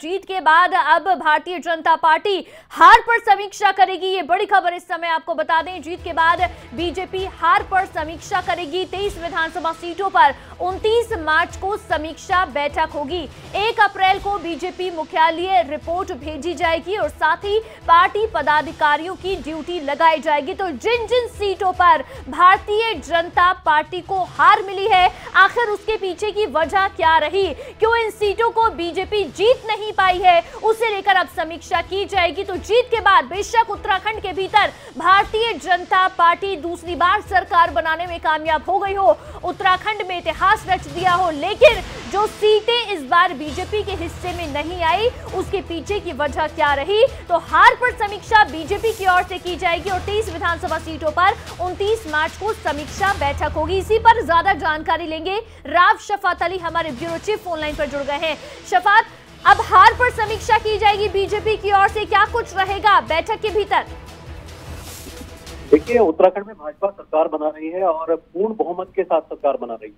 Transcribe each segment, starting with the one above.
जीत के बाद अब भारतीय जनता पार्टी हार पर समीक्षा करेगी। ये बड़ी खबर इस समय आपको बता दें। जीत के बाद बीजेपी हार पर समीक्षा करेगी। 23 विधानसभा सीटों पर 29 मार्च को समीक्षा बैठक होगी। 1 अप्रैल को बीजेपी मुख्यालय रिपोर्ट भेजी जाएगी और साथ ही पार्टी पदाधिकारियों की ड्यूटी लगाई जाएगी। तो जिन जिन सीटों पर भारतीय जनता पार्टी को हार मिली है, आखिर उसके पीछे की वजह क्या रही, क्यों इन सीटों को बीजेपी जीत नहीं पाई है, उसे लेकर अब समीक्षा की जाएगी। तो जीत के बाद बेशक उत्तराखंड के भीतर भारतीय जनता पार्टी दूसरी बार सरकार बनाने में कामयाब हो गई हो, उत्तराखंड में इतिहास रच दिया हो, लेकिन जो सीटें इस बार बीजेपी के हिस्से में नहीं आई, उसके पीछे की वजह क्या रही, तो हार पर समीक्षा बीजेपी की ओर से की जाएगी और 23 विधानसभा सीटों पर 29 मार्च को समीक्षा बैठक होगी। इसी पर ज्यादा जानकारी लेंगे। राव शफात अली हमारे ब्यूरो चीफ फोनलाइन पर जुड़ गए हैं। शफात, अब हार पर समीक्षा की जाएगी बीजेपी की ओर से, क्या कुछ रहेगा बैठक के भीतर? देखिए, उत्तराखंड में भाजपा सरकार बना रही है और पूर्ण बहुमत के साथ सरकार बना रही है,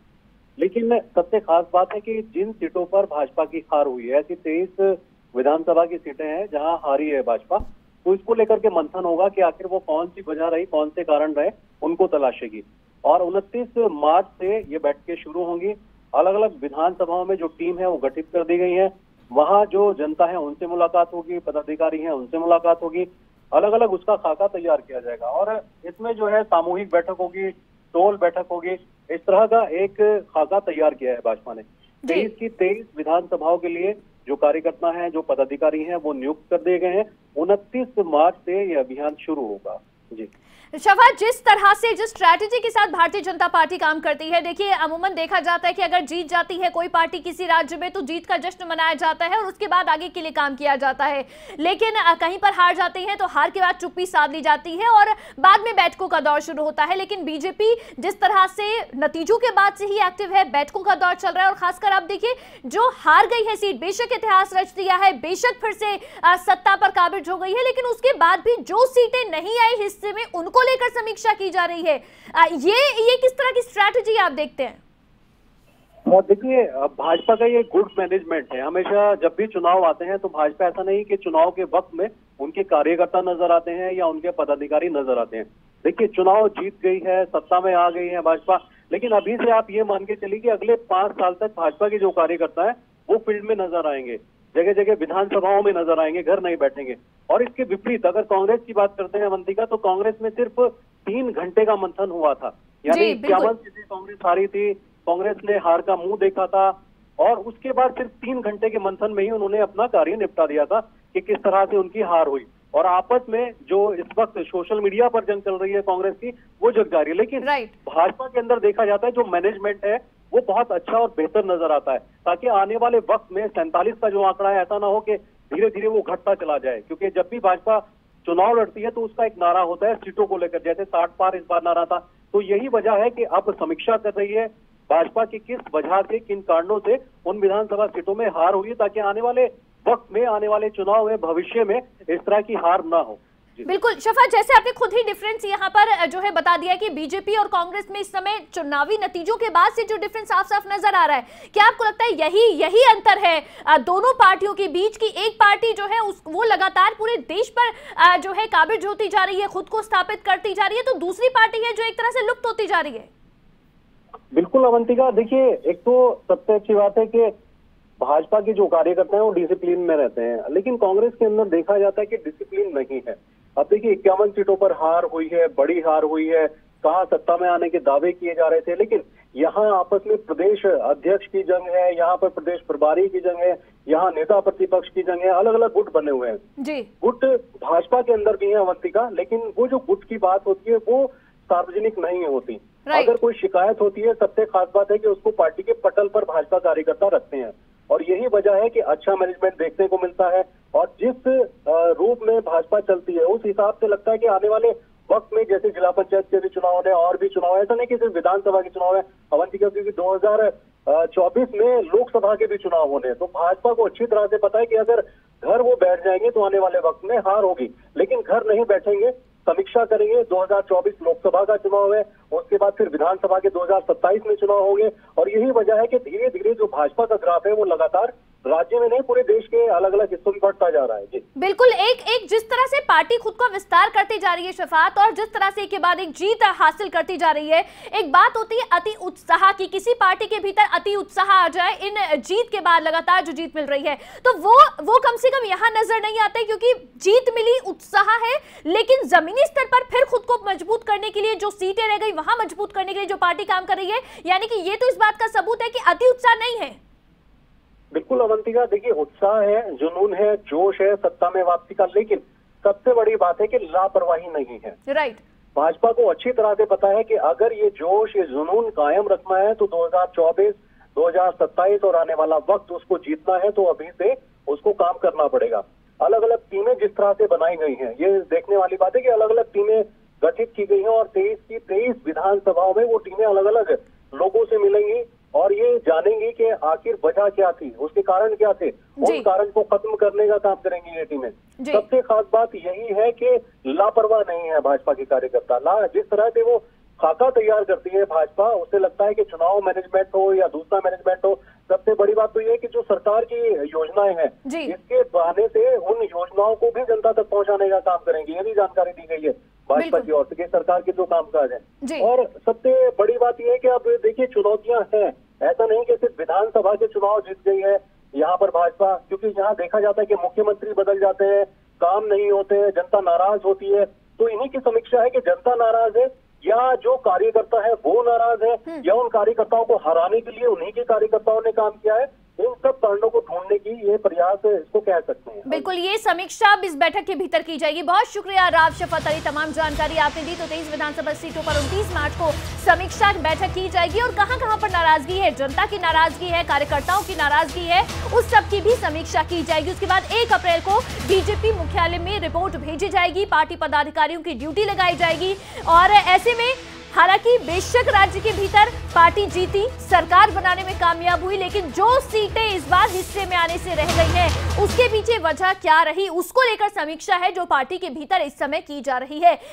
लेकिन सबसे खास बात है कि जिन सीटों पर भाजपा की हार हुई है, ऐसी 23 विधानसभा की सीटें हैं जहां हारी है भाजपा, तो इसको लेकर के मंथन होगा कि आखिर वो कौन सी वजह रही, कौन से कारण रहे, उनको तलाशेगी। और 29 मार्च से ये बैठकें शुरू होंगी। अलग अलग विधानसभाओं में जो टीम है वो गठित कर दी गई है। वहां जो जनता है उनसे मुलाकात होगी, पदाधिकारी हैं उनसे मुलाकात होगी, अलग अलग उसका खाका तैयार किया जाएगा। और इसमें जो है सामूहिक बैठक होगी, टोल बैठक होगी, इस तरह का एक खाका तैयार किया है भाजपा ने। 23 की 23 विधानसभाओं के लिए जो कार्यकर्ता हैं, जो पदाधिकारी हैं, वो नियुक्त कर दिए गए हैं। 29 मार्च से यह अभियान शुरू होगा। जी शफात, जिस तरह से जिस स्ट्रैटेजी के साथ भारतीय जनता पार्टी काम करती है, देखिए अमूमन देखा जाता है कि अगर जीत जाती है कोई पार्टी किसी राज्य में तो जीत का जश्न मनाया जाता है और उसके बाद आगे के लिए काम किया जाता है, लेकिन कहीं पर हार जाती है तो हार के बाद चुप्पी साध ली जाती है और बाद में बैठकों का दौर शुरू होता है। लेकिन बीजेपी जिस तरह से नतीजों के बाद से ही एक्टिव है, बैठकों का दौर चल रहा है और खासकर आप देखिए जो हार गई है सीट, बेशक इतिहास रच दिया है, बेशक फिर से सत्ता पर काबिज हो गई है, लेकिन उसके बाद भी जो सीटें नहीं आई हिस्से में उनको लेकर समीक्षा की जा रही है। ये किस तरह की स्ट्रैटेजी आप देखते हैं? देखिए, भाजपा का ये गुड मैनेजमेंट है। हमेशा जब भी चुनाव आते हैं तो भाजपा, ऐसा नहीं कि चुनाव के वक्त में उनके कार्यकर्ता नजर आते हैं या उनके पदाधिकारी नजर आते हैं। देखिए, चुनाव जीत गई है, सत्ता में आ गई है भाजपा, लेकिन अभी से आप ये मान के चलिए कि अगले 5 साल तक भाजपा के जो कार्यकर्ता है वो फील्ड में नजर आएंगे, जगह जगह विधानसभाओं में नजर आएंगे, घर नहीं बैठेंगे। और इसके विपरीत अगर कांग्रेस की बात करते हैं अवंतिका, तो कांग्रेस में सिर्फ 3 घंटे का मंथन हुआ था, यानी 51 सीटें कांग्रेस हारी थी, कांग्रेस ने हार का मुंह देखा था और उसके बाद सिर्फ 3 घंटे के मंथन में ही उन्होंने अपना कार्य निपटा दिया था कि किस तरह से उनकी हार हुई। और आपस में जो इस वक्त सोशल मीडिया पर जंग चल रही है कांग्रेस की, वो जग जा रही है। लेकिन भाजपा के अंदर देखा जाता है जो मैनेजमेंट है वो बहुत अच्छा और बेहतर नजर आता है, ताकि आने वाले वक्त में 47 का जो आंकड़ा है ऐसा ना हो कि धीरे धीरे वो घटता चला जाए। क्योंकि जब भी भाजपा चुनाव लड़ती है तो उसका एक नारा होता है सीटों को लेकर, जैसे 60 पार इस बार नारा था। तो यही वजह है कि अब समीक्षा कर रही है भाजपा की किस वजह से, किन कारणों से उन विधानसभा सीटों में हार हुई, ताकि आने वाले वक्त में, आने वाले चुनाव में, भविष्य में इस तरह की हार ना हो। बिल्कुल शफात, जैसे आपने खुद ही डिफरेंस यहाँ पर जो है बता दिया कि बीजेपी और कांग्रेस में इस समय चुनावी नतीजों के बाद से जो डिफरेंस साफ साफ नजर आ रहा है, क्या आपको लगता है यही अंतर है दोनों पार्टियों के बीच की? एक पार्टी जो है वो लगातार पूरे देश पर जो है काबिज होती जा रही है, खुद को स्थापित करती जा रही है, तो दूसरी पार्टी है जो एक तरह से लुप्त होती जा रही है। बिल्कुल अवंतिका, देखिए, एक तो सबसे अच्छी बात है कि भाजपा के जो कार्यकर्ता हैं वो डिसिप्लिन में रहते हैं, लेकिन कांग्रेस के अंदर देखा जाता है कि डिसिप्लिन नहीं है। अब देखिए, 51 सीटों पर हार हुई है, बड़ी हार हुई है, कहाँ सत्ता में आने के दावे किए जा रहे थे, लेकिन यहाँ आपस में प्रदेश अध्यक्ष की जंग है, यहाँ पर प्रदेश प्रभारी की जंग है, यहाँ नेता प्रतिपक्ष की जंग है, अलग अलग गुट बने हुए हैं जी। गुट भाजपा के अंदर भी है अवंतिका, लेकिन वो जो गुट की बात होती है वो सार्वजनिक नहीं होती। अगर कोई शिकायत होती है, सबसे खास बात है कि उसको पार्टी के पटल पर भाजपा कार्यकर्ता रखते हैं, और यही वजह है कि अच्छा मैनेजमेंट देखने को मिलता है। और जिस रूप में भाजपा चलती है उस हिसाब से लगता है कि आने वाले वक्त में, जैसे जिला पंचायत के भी चुनाव है और भी चुनाव है, ऐसा नहीं कि सिर्फ विधानसभा के चुनाव है अवंतिका, क्योंकि 2024 में लोकसभा के भी चुनाव होने हैं। तो भाजपा को अच्छी तरह से पता है कि अगर घर वो बैठ जाएंगे तो आने वाले वक्त में हार होगी, लेकिन घर नहीं बैठेंगे, समीक्षा करेंगे। 2024 लोकसभा का चुनाव है, उसके बाद फिर विधानसभा के 2027 में चुनाव होंगे, और यही वजह है कि धीरे धीरे जो भाजपा का ग्राफ है वो लगातार राज्य में नहीं पूरे देश के अलग अलग हिस्सों में बढ़ता जा रहा है। जी बिल्कुल, एक जिस तरह से पार्टी खुद को विस्तार करती जा रही है शफात, और जिस तरह से एक के बाद एक जीत हासिल करती जा रही है, एक बात होती है अति उत्साह की, किसी पार्टी के भीतर अति उत्साह आ जाए इन जीत के बाद, लगातार जो जीत मिल रही है, तो वो कम से कम यहाँ नजर नहीं आते, क्योंकि जीत मिली, उत्साह है, लेकिन जमीनी स्तर पर फिर खुद को मजबूत करने के लिए जो सीटें रह गई वहां मजबूत करने के लिए जो पार्टी काम कर रही है, यानी कि ये तो इस बात का सबूत है कि अति उत्साह नहीं है। बिल्कुल अवंतिका, देखिए उत्साह है, जुनून है, जोश है सत्ता में वापसी का, लेकिन सबसे बड़ी बात है कि लापरवाही नहीं है। राइट। भाजपा को अच्छी तरह से पता है कि अगर ये जोश, ये जुनून कायम रखना है तो 2024, 2027 और आने वाला वक्त उसको जीतना है, तो अभी से उसको काम करना पड़ेगा। अलग अलग टीमें जिस तरह से बनाई गई हैं, ये देखने वाली बात है कि अलग अलग टीमें गठित की गई हैं और 23 की 23 विधानसभाओं में वो टीमें अलग अलग लोगों से मिलेंगी और ये जानेंगी कि आखिर वजह क्या थी, उसके कारण क्या थे, उन कारण को खत्म करने का काम करेंगी ये टीमें। सबसे खास बात यही है कि लापरवाह नहीं है भाजपा के कार्यकर्ता। जिस तरह से वो खाका तैयार करती है भाजपा, उससे लगता है कि चुनाव मैनेजमेंट हो या दूसरा मैनेजमेंट हो, सबसे बड़ी बात तो ये है कि जो सरकार की योजनाएं हैं इसके बहाने से उन योजनाओं को भी जनता तक पहुंचाने का काम करेंगे, ये भी जानकारी दी गई है भाजपा की ओर से सरकार के जो कामकाज है। और सबसे बड़ी बात यह है कि अब देखिए चुनौतियां हैं, ऐसा नहीं कि सिर्फ विधानसभा के चुनाव जीत गई है यहाँ पर भाजपा, क्योंकि यहाँ देखा जाता है कि मुख्यमंत्री बदल जाते हैं, काम नहीं होते हैं, जनता नाराज होती है, तो इन्हीं की समीक्षा है कि जनता नाराज है या जो कार्यकर्ता है वो नाराज है या उन कार्यकर्ताओं को हराने के लिए उन्हीं के कार्यकर्ताओं ने काम किया है। इन सब कारणों को ढूंढने की ये प्रयास है, इसको कह सकते हैं। बिल्कुल, ये समीक्षा अब इस बैठक के भीतर की जाएगी। बहुत शुक्रिया राव शफात अली, तमाम जानकारी आपने दी। तो 23 विधानसभा सीटों पर 29 मार्च को समीक्षा बैठक की जाएगी और कहां-कहां पर नाराजगी है, जनता की नाराजगी है, कार्यकर्ताओं की नाराजगी है, उस सब की भी समीक्षा की जाएगी। उसके बाद 1 अप्रैल को बीजेपी मुख्यालय में रिपोर्ट भेजी जाएगी, पार्टी पदाधिकारियों की ड्यूटी लगाई जाएगी। और ऐसे में हालांकि बेशक राज्य के भीतर पार्टी जीती, सरकार बनाने में कामयाब हुई, लेकिन जो सीटें इस बार हिस्से में आने से रह गई हैं, उसके पीछे वजह क्या रही, उसको लेकर समीक्षा है जो पार्टी के भीतर इस समय की जा रही है।